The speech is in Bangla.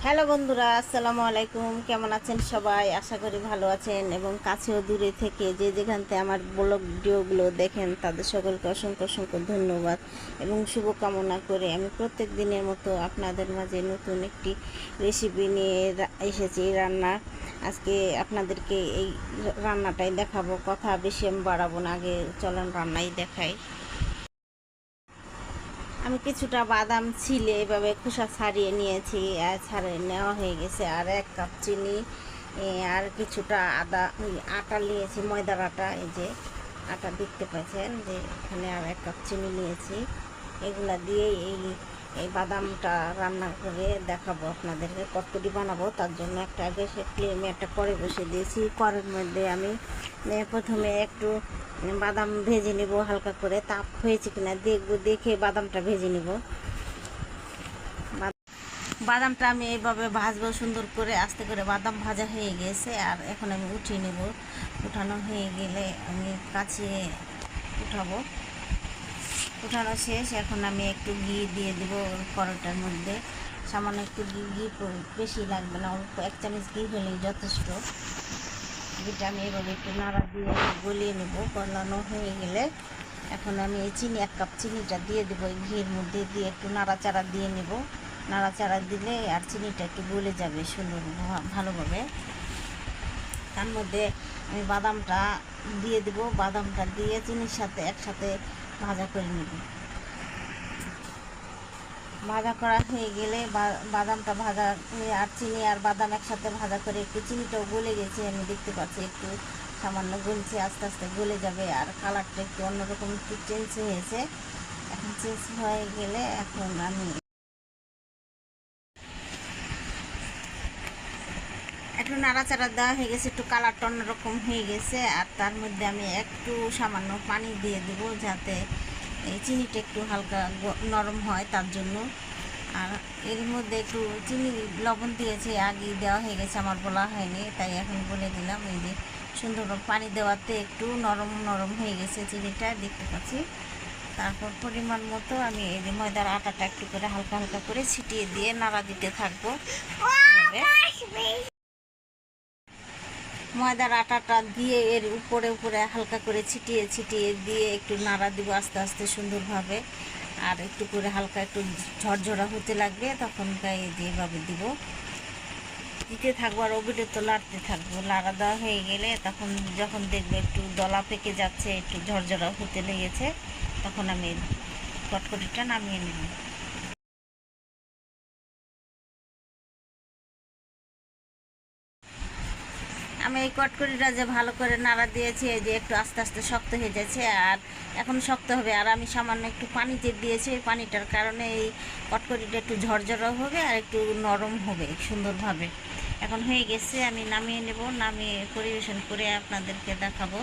হ্যালো বন্ধুরা, আসসালামু আলাইকুম। কেমন আছেন সবাই? আশা করি ভালো আছেন এবং কাছে ও দূরে থেকে যে যেখান থেকে আমার ব্লগ ভিডিওগুলো দেখেন তাদের সকলকে অসংখ্য অসংখ্য ধন্যবাদ এবং শুভকামনা করে আমি প্রত্যেক দিনের মতো আপনাদের মাঝে নতুন একটি রেসিপি নিয়ে এসেছি। রান্না আজকে আপনাদেরকে এই রান্নাটাই দেখাবো। কথা বেশি আমি বাড়াবো না, আগে চলেন রান্নাই দেখাই। আমি কিছুটা বাদাম ছিলে এভাবে খোসা ছাড়িয়ে নিয়েছি, ছাড়িয়ে নেওয়া হয়ে গেছে। আর 1 কাপ চিনি, আর কিছুটা আটা নিয়েছি, ময়দার আটা। এই যে আটা দেখতে পাচ্ছেন যে এখানে, আর 1 কাপ চিনি নিয়েছি। এগুলা দিয়ে এই এই বাদামটা রান্না করে দেখাবো আপনাদেরকে। কটকটি বানাবো, তার জন্য একটা গ্যাসের ফ্লেমে একটা কড়াই বসিয়ে দিয়েছি। কড়াইয়ের মধ্যে আমি প্রথমে একটু বাদাম ভেজে নেব হালকা করে। তাপ হয়েছে কিনা দেখবো, দেখে বাদামটা ভেজে নেব। বাদামটা আমি এইভাবে ভাজবো সুন্দর করে, আস্তে করে। বাদাম ভাজা হয়ে গেছে, আর এখন আমি উঠিয়ে নেব। উঠানো হয়ে গেলে আমি কাছে উঠাবো। উঠানো শেষ। এখন আমি একটু ঘি দিয়ে দেবো কড়াইটার মধ্যে। সামান্য একটু ঘি বেশি লাগবে না, অল্প 1 চামচ ঘি হলেই যথেষ্ট। ঘিটা আমি এভাবে একটু নাড়া দিয়ে গলিয়ে নেব। গলানো হয়ে গেলে এখন আমি এই চিনি, 1 কাপ চিনিটা দিয়ে দেবো এই ঘির মধ্যে, দিয়ে একটু নাড়াচাড়া দিয়ে নেব। নাড়াচাড়া দিলে আর চিনিটা একটু গলে যাবে সুন্দর ভালোভাবে। তার মধ্যে আমি বাদামটা দিয়ে দেব। বাদামটা দিয়ে চিনির সাথে একসাথে ভাজা করে নেব। ভাজা করা হয়ে গেলে বাদামটা ভাজা, আর চিনি আর বাদাম একসাথে ভাজা করে একটু চিনিটাও গলে গেছে, আমি দেখতে পাচ্ছি একটু সামান্য গলছে, আস্তে আস্তে গলে যাবে। আর কালারটা একটু অন্যরকম একটু চেঞ্জ হয়েছে। এখন চেঞ্জ হয়ে গেলে এখন আমি একটু নাড়াচাড়া দেওয়া হয়ে গেছে, একটু কালারটা অন্যরকম হয়ে গেছে। আর তার মধ্যে আমি একটু সামান্য পানি দিয়ে দেবো, যাতে এই চিনিটা একটু হালকা নরম হয়, তার জন্য। আর এর মধ্যে একটু চিনি লবণ দিয়েছি, আগে দেওয়া হয়ে গেছে, আমার বলা হয়নি, তাই এখন বলে দিলাম। এই যে সুন্দর পানি দেওয়াতে একটু নরম নরম হয়ে গেছে চিনিটা, দেখতে পাচ্ছি। তারপর পরিমাণ মতো আমি এই যে ময়দার আটাটা একটু করে হালকা হালকা করে ছিটিয়ে দিয়ে নাড়া দিতে থাকবো। ময়দার আটাটা দিয়ে এর উপরে উপরে হালকা করে ছিটিয়ে ছিটিয়ে দিয়ে একটু নাড়া দিব আস্তে আস্তে সুন্দরভাবে। আর একটু করে হালকা একটু ঝরঝরা হতে লাগবে, তখন গায়ে যেভাবে দিব দিতে থাকবো, আর ওবিটে তো লাড়তে থাকবো। লাড়া দেওয়া হয়ে গেলে তখন যখন দেখবো একটু দলা পেকে যাচ্ছে, একটু ঝরঝরা হতে লেগেছে, তখন আমি কটকটিটা নামিয়ে নেব। আমি এই কটকটিটা যে ভালো করে নাড়া দিয়েছি, এই যে একটু আস্তে আস্তে শক্ত হয়ে যাচ্ছে, আর এখন শক্ত হবে। আর আমি সামান্য একটু পানি দিয়ে দিয়েছি, এই পানিটার কারণে এই কটকটিটা একটু ঝরঝরা হবে আর একটু নরম হবে সুন্দরভাবে। এখন হয়ে গেছে, আমি নামিয়ে নেব। নামিয়ে পরিবেশন করে আপনাদেরকে দেখাবো।